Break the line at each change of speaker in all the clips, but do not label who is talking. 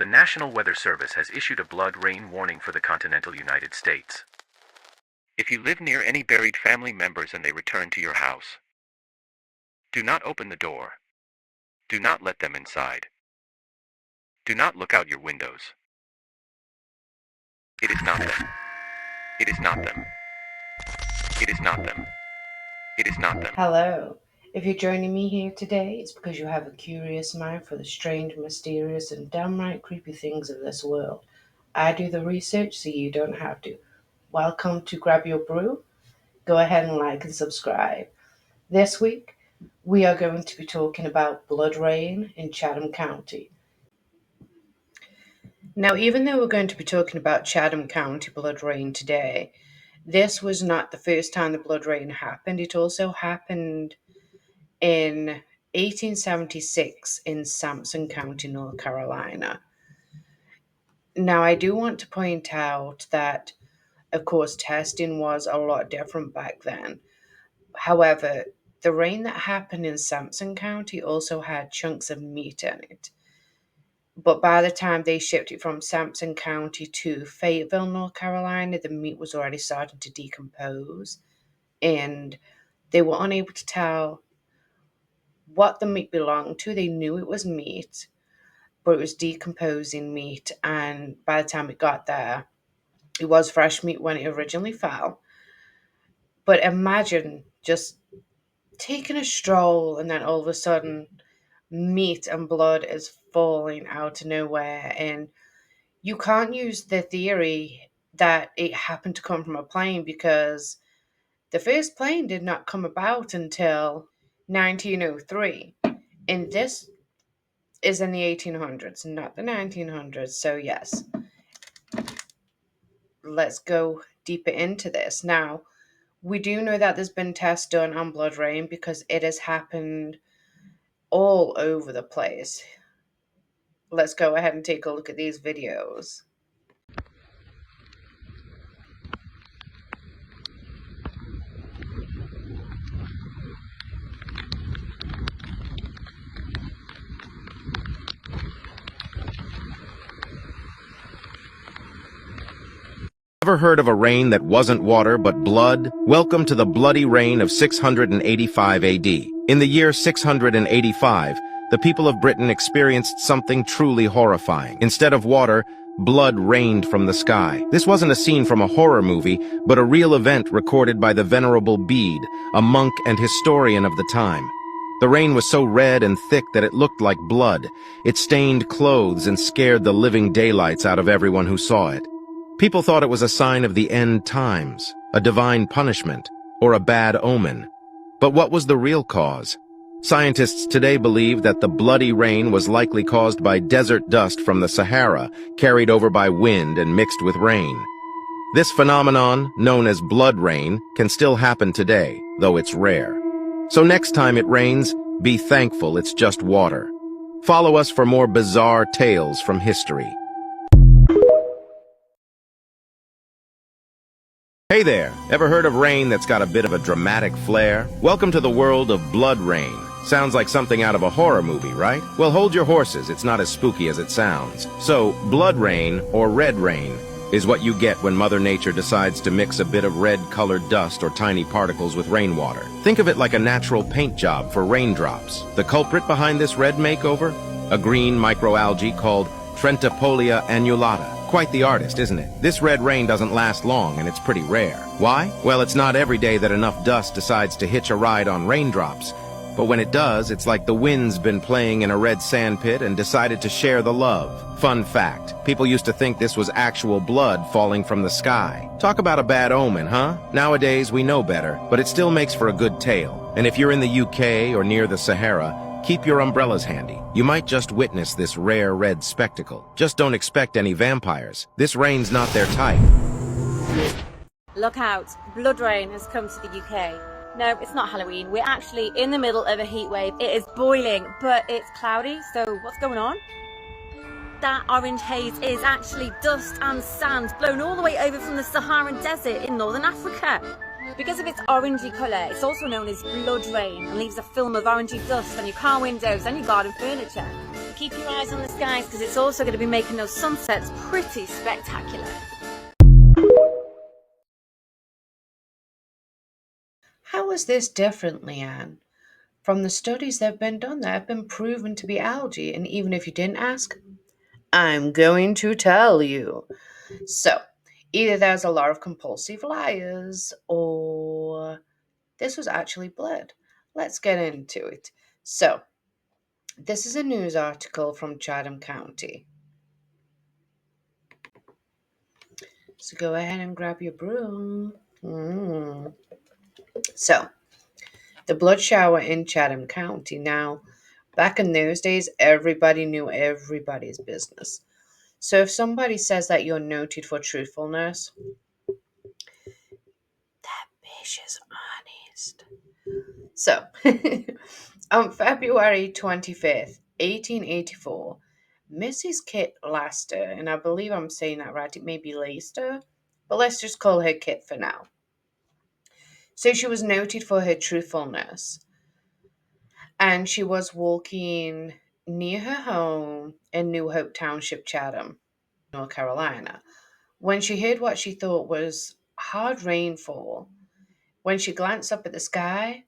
The National Weather Service has issued a blood rain warning for the continental United States. If you live near any buried family members and they return to your house, do not open the door. Do not let them inside. Do not look out your windows. It is not them. It is not them. It is not them. It is not them.
Hello. If you're joining me here today, it's because you have a curious mind for the strange, mysterious, and downright creepy things of this world. I do the research so you don't have to. Welcome to Grab Your Brew. Go ahead and like and subscribe. This week, we are going to be talking about blood rain in Chatham County. Now, even though we're going to be talking about Chatham County blood rain today, this was not the first time the blood rain happened. It also happened in 1876 in Sampson County, North Carolina. Now, I do want to point out that, of course, testing was a lot different back then. However, the rain that happened in Sampson County also had chunks of meat in it. But by the time they shipped it from Sampson County to Fayetteville, North Carolina, the meat was already starting to decompose, and they were unable to tell what the meat belonged to. They knew it was meat, but it was decomposing meat, and by the time it got there, it was fresh meat when it originally fell. But imagine just taking a stroll and then all of a sudden meat and blood is falling out of nowhere, and you can't use the theory that it happened to come from a plane, because the first plane did not come about until 1903, and this is in the 1800s, not the 1900s. So yes, let's go deeper into this. Now, we do know that there's been tests done on blood rain because it has happened all over the place. Let's go ahead and take a look at these videos.
Ever heard of a rain that wasn't water but blood? Welcome to the bloody rain of 685 AD. In the year 685, the people of Britain experienced something truly horrifying. Instead of water, blood rained from the sky. This wasn't a scene from a horror movie, but a real event recorded by the Venerable Bede, a monk and historian of the time. The rain was so red and thick that it looked like blood. It stained clothes and scared the living daylights out of everyone who saw it. People thought it was a sign of the end times, a divine punishment, or a bad omen. But what was the real cause? Scientists today believe that the bloody rain was likely caused by desert dust from the Sahara, carried over by wind and mixed with rain. This phenomenon, known as blood rain, can still happen today, though it's rare. So next time it rains, be thankful it's just water. Follow us for more bizarre tales from history. Hey there, ever heard of rain that's got a bit of a dramatic flair? Welcome to the world of blood rain. Sounds like something out of a horror movie, right? Well, hold your horses, it's not as spooky as it sounds. So, blood rain, or red rain, is what you get when Mother Nature decides to mix a bit of red-colored dust or tiny particles with rainwater. Think of it like a natural paint job for raindrops. The culprit behind this red makeover? A green microalgae called Trentipolia annulata. Quite the artist, isn't it? This red rain doesn't last long, and it's pretty rare. Why? Well, it's not every day that enough dust decides to hitch a ride on raindrops. But when it does, it's like the wind's been playing in a red sandpit and decided to share the love. Fun fact, people used to think this was actual blood falling from the sky. Talk about a bad omen, huh? Nowadays, we know better, but it still makes for a good tale. And if you're in the UK or near the Sahara, keep your umbrellas handy. You might just witness this rare red spectacle. Just don't expect any vampires. This rain's not their type.
Look out, blood rain has come to the UK. No, it's not Halloween. We're actually in the middle of a heat wave. It is boiling, but it's cloudy, so what's going on? That orange haze is actually dust and sand blown all the way over from the Saharan Desert in northern Africa. Because of its orangey colour, it's also known as blood rain and leaves a film of orangey dust on your car windows and your garden furniture. but keep your eyes on the skies because it's also going to be making those sunsets pretty spectacular.
How is this different, Leanne? From the studies that have been done that have been proven to be algae, and even if you didn't ask, I'm going to tell you. So, either there's a lot of compulsive liars, or this was actually blood. Let's get into it. So, this is a news article from Chatham County. So, go ahead and grab your brew. So, the blood shower in Chatham County. Now, back in those days, everybody knew everybody's business. So if somebody says that you're noted for truthfulness, that bitch is honest. So, on February 25th, 1884, Mrs. Kit Laster, and I believe I'm saying that right, it may be Laster, but let's just call her Kit for now. So she was noted for her truthfulness, and she was walking near her home in New Hope Township, Chatham, North Carolina, when she heard what she thought was hard rainfall. When she glanced up at the sky,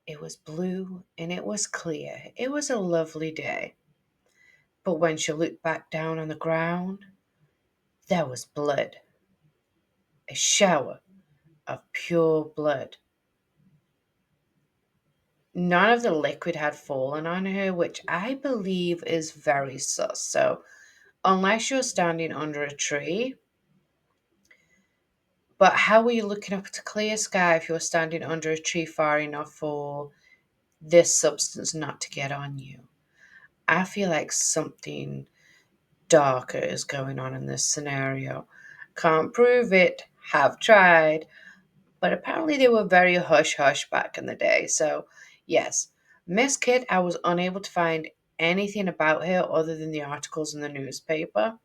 it was blue and it was clear. It was a lovely day. But when she looked back down on the ground, there was blood. A shower of pure blood. None of the liquid had fallen on her, which I believe is very sus. So, unless you're standing under a tree, but how are you looking up at a clear sky if you're standing under a tree far enough for this substance not to get on you? I feel like something darker is going on in this scenario. Can't prove it, have tried, but apparently they were very hush-hush back in the day. So, yes, Miss Kit, I was unable to find anything about her other than the articles in the newspaper.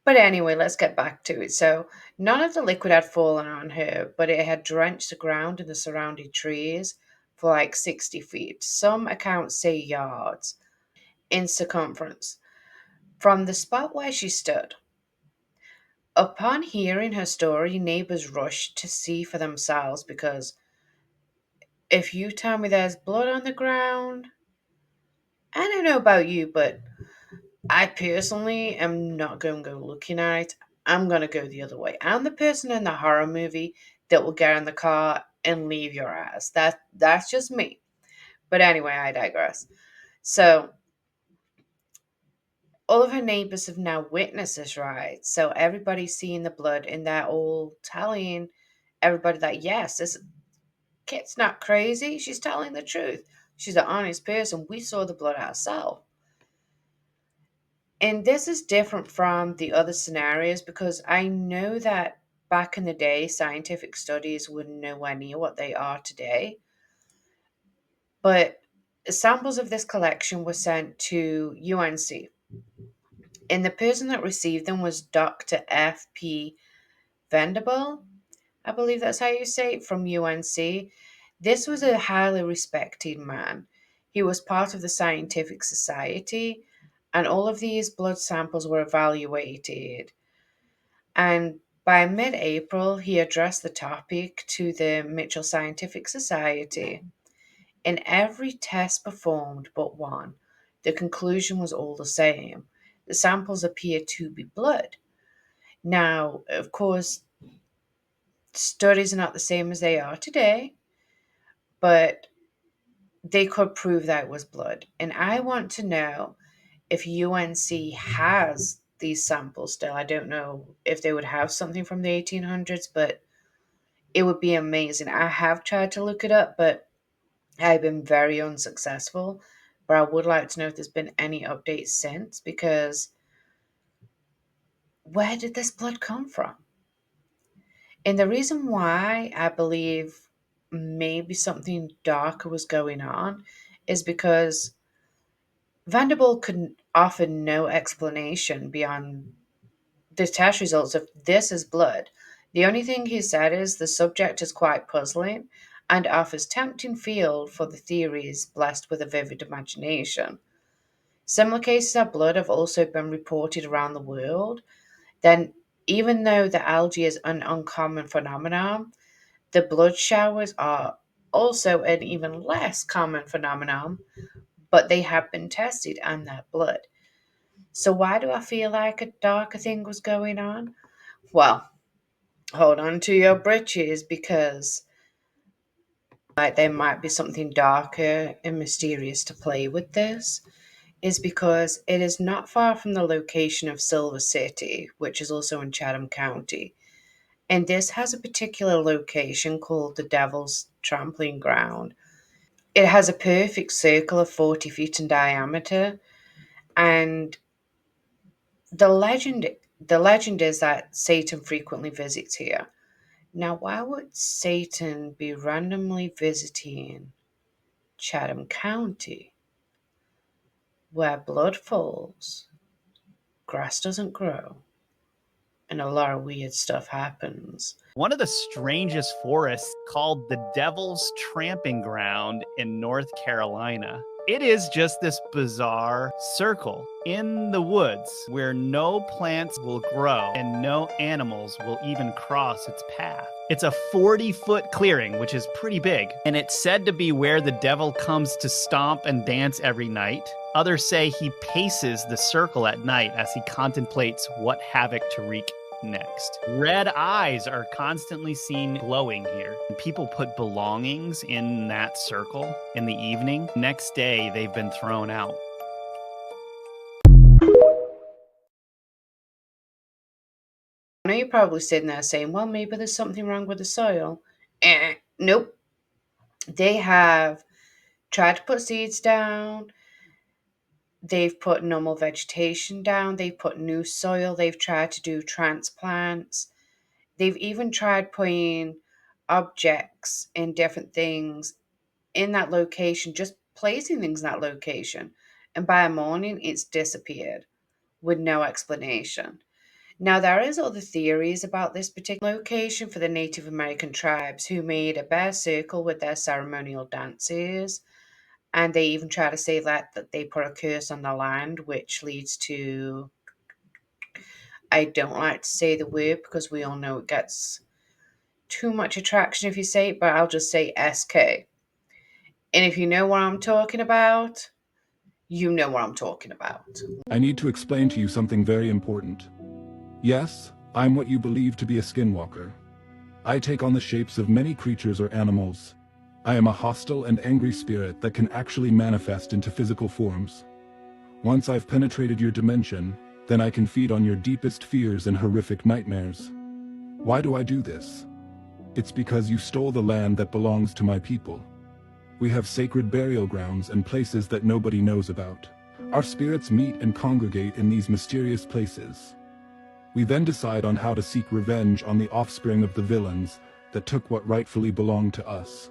But anyway, let's get back to it. So, none of the liquid had fallen on her, but it had drenched the ground and the surrounding trees for like 60 feet. Some accounts say yards in circumference from the spot where she stood. Upon hearing her story, neighbors rushed to see for themselves because if you tell me there's blood on the ground, I don't know about you, but I personally am not going to go looking at it. I'm going to go the other way. I'm the person in the horror movie that will get in the car and leave your ass. That's just me. But anyway, I digress. So, all of her neighbors have now witnessed this, right? So everybody's seeing the blood and they're all telling everybody that, yes, this Kit's not crazy. She's telling the truth. She's an honest person. We saw the blood ourselves. And this is different from the other scenarios because I know that back in the day, scientific studies were nowhere near what they are today. But samples of this collection were sent to UNC. And the person that received them was Dr. F.P. Vendible. I believe that's how you say it, from UNC. This was a highly respected man. He was part of the scientific society, and all of these blood samples were evaluated. And by mid April, he addressed the topic to the Mitchell Scientific Society. In every test performed but one, the conclusion was all the same. The samples appeared to be blood. Now, of course, studies are not the same as they are today, but they could prove that it was blood. And I want to know if UNC has these samples still. I don't know if they would have something from the 1800s, but it would be amazing. I have tried to look it up, but I've been very unsuccessful. But I would like to know if there's been any updates since, because where did this blood come from? And the reason why I believe maybe something darker was going on is because Vanderbilt could offer no explanation beyond the test results of this is blood. The only thing he said is the subject is quite puzzling and offers tempting field for the theories blessed with a vivid imagination. Similar cases of blood have also been reported around the world. Then, even though the algae is an uncommon phenomenon, the blood showers are also an even less common phenomenon, but they have been tested on that blood. So, why do I feel like a darker thing was going on? Well, hold on to your britches because like there might be something darker and mysterious to play with this. Is because it is not far from the location of Silver City, which is also in Chatham County. And this has a particular location called the Devil's Trampling Ground. It has a perfect circle of 40 feet in diameter, and the legend the legend is that Satan frequently visits here. Now, why would Satan be randomly visiting Chatham County, where blood falls, grass doesn't grow, and a lot of weird stuff happens?
One of the strangest forests called the Devil's Tramping Ground in North Carolina. It is just this bizarre circle in the woods where no plants will grow and no animals will even cross its path. It's a 40-foot clearing, which is pretty big, and it's said to be where the devil comes to stomp and dance every night. Others say he paces the circle at night as he contemplates what havoc to wreak next. Red eyes are constantly seen glowing here. People put belongings in that circle in the evening. Next day, they've been thrown out.
I know you're probably sitting there saying, well, maybe there's something wrong with the soil. Nope. They have tried to put seeds down. They've put normal vegetation down. They've put new soil. They've tried to do transplants. They've even tried putting objects and different things in that location, just placing things in that location. And by morning, it's disappeared with no explanation. Now, there is other theories about this particular location for the Native American tribes who made a bear circle with their ceremonial dances. And they even try to say that they put a curse on the land, which leads to, I don't like to say the word because we all know it gets too much attraction if you say it, but I'll just say SK. And if you know what I'm talking about, you know what I'm talking about.
I need to explain to you something very important. Yes, I'm what you believe to be a skinwalker. I take on the shapes of many creatures or animals. I am a hostile and angry spirit that can actually manifest into physical forms. Once I've penetrated your dimension, then I can feed on your deepest fears and horrific nightmares. Why do I do this? It's because you stole the land that belongs to my people. We have sacred burial grounds and places that nobody knows about. Our spirits meet and congregate in these mysterious places. We then decide on how to seek revenge on the offspring of the villains that took what rightfully belonged to us.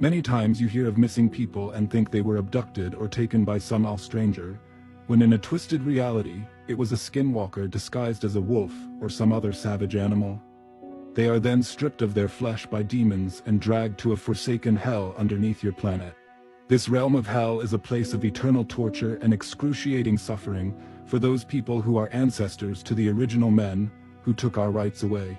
Many times you hear of missing people and think they were abducted or taken by some stranger, when in a twisted reality, it was a skinwalker disguised as a wolf or some other savage animal. They are then stripped of their flesh by demons and dragged to a forsaken hell underneath your planet. This realm of hell is a place of eternal torture and excruciating suffering for those people who are ancestors to the original men who took our rights away.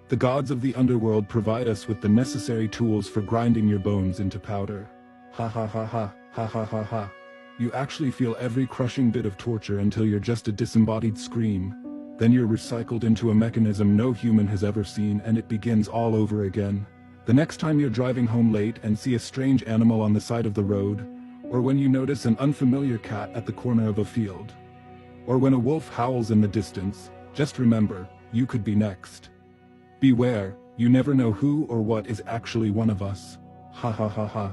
The gods of the underworld provide us with the necessary tools for grinding your bones into powder. Ha ha ha ha, ha ha ha ha. You actually feel every crushing bit of torture until you're just a disembodied scream. Then you're recycled into a mechanism no human has ever seen, and it begins all over again. The next time you're driving home late and see a strange animal on the side of the road, or when you notice an unfamiliar cat at the corner of a field, or when a wolf howls in the distance, just remember, you could be next. Beware, you never know who or what is actually one of us. Ha ha ha ha.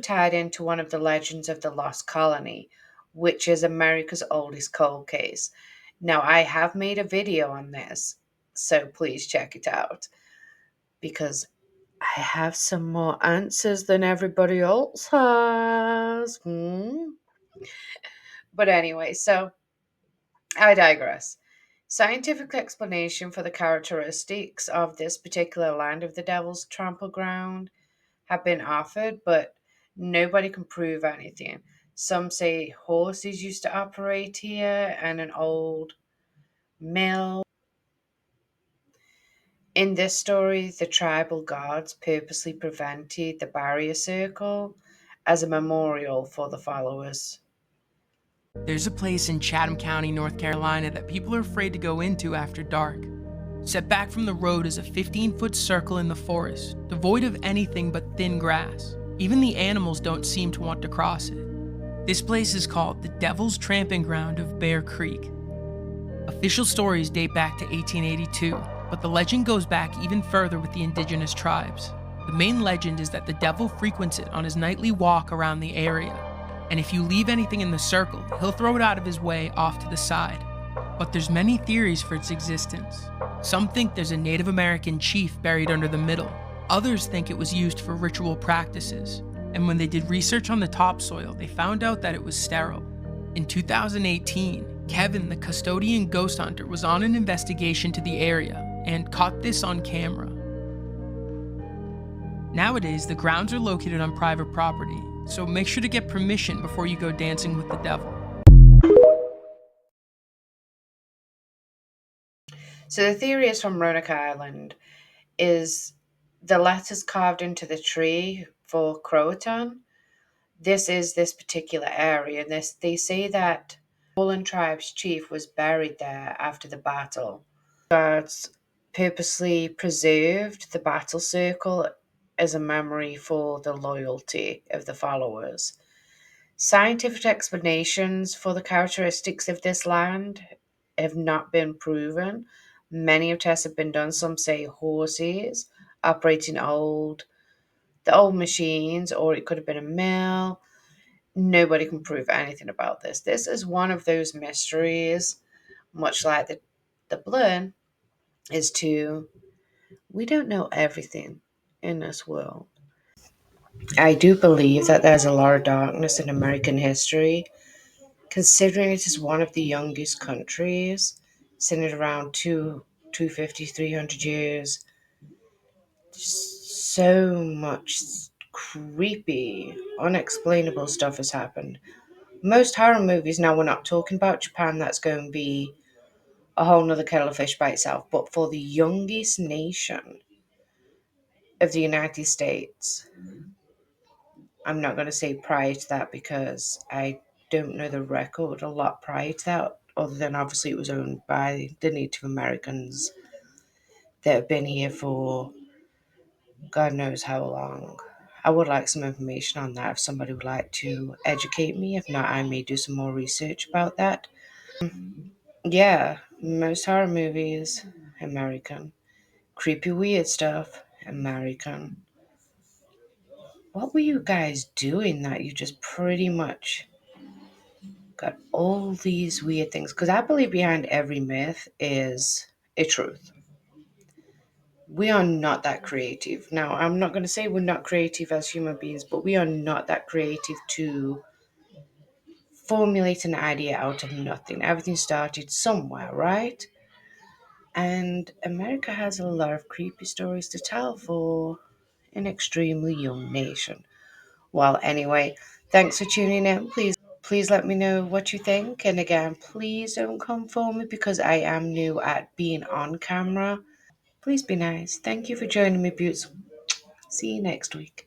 Tied into one of the legends of the Lost Colony, which is America's oldest cold case. Now, I have made a video on this, so please check it out, because I have some more answers than everybody else has. But anyway, so I digress. Scientific explanation for the characteristics of this particular land of the Devil's Trample Ground have been offered, but nobody can prove anything. Some say horses used to operate here and an old mill. In this story, the tribal gods purposely prevented the barrier circle as a memorial for the followers.
There's a place in Chatham County, North Carolina that people are afraid to go into after dark. Set back from the road is a 15-foot circle in the forest, devoid of anything but thin grass. Even the animals don't seem to want to cross it. This place is called the Devil's Tramping Ground of Bear Creek. Official stories date back to 1882, but the legend goes back even further with the indigenous tribes. The main legend is that the devil frequents it on his nightly walk around the area, and if you leave anything in the circle, he'll throw it out of his way off to the side. But there's many theories for its existence. Some think there's a Native American chief buried under the middle. Others think it was used for ritual practices, and when they did research on the topsoil, they found out that it was sterile. In 2018, Kevin, the custodian ghost hunter, was on an investigation to the area and caught this on camera. Nowadays, the grounds are located on private property, so make sure to get permission before you go dancing with the devil.
So the theory is from Roanoke Island, is the letters carved into the tree for Croatan. This is this particular area, and they say that Fallen Tribe's chief was buried there after the battle. Guards purposely preserved the battle circle as a memory for the loyalty of the followers. Scientific explanations for the characteristics of this land have not been proven. Many of tests have been done. Some say horses operating the old machines, or it could have been a mill. Nobody can prove anything about this. This is one of those mysteries, much like the blood, we don't know everything in this world. I do believe that there's a lot of darkness in American history, considering it is one of the youngest countries, sitting at around 250, 300 years. So much creepy, unexplainable stuff has happened. Most horror movies, now we're not talking about Japan, that's going to be a whole nother kettle of fish by itself, but for the youngest nation of the United States, I'm not going to say prior to that because I don't know the record a lot prior to that, other than obviously it was owned by the Native Americans that have been here for God knows how long. I would like some information on that if somebody would like to educate me. If not, I may do some more research about that. Yeah, most horror movies, American. Creepy, weird stuff, American. What were you guys doing that you just pretty much got all these weird things? Because I believe behind every myth is a truth. We are not that creative. Now, I'm not going to say we're not creative as human beings, but we are not that creative to formulate an idea out of nothing. Everything started somewhere, right? And America has a lot of creepy stories to tell for an extremely young nation. Well, anyway, thanks for tuning in. Please let me know what you think. And again, please don't come for me because I am new at being on camera. Please be nice. Thank you for joining me, Buttes. See you next week.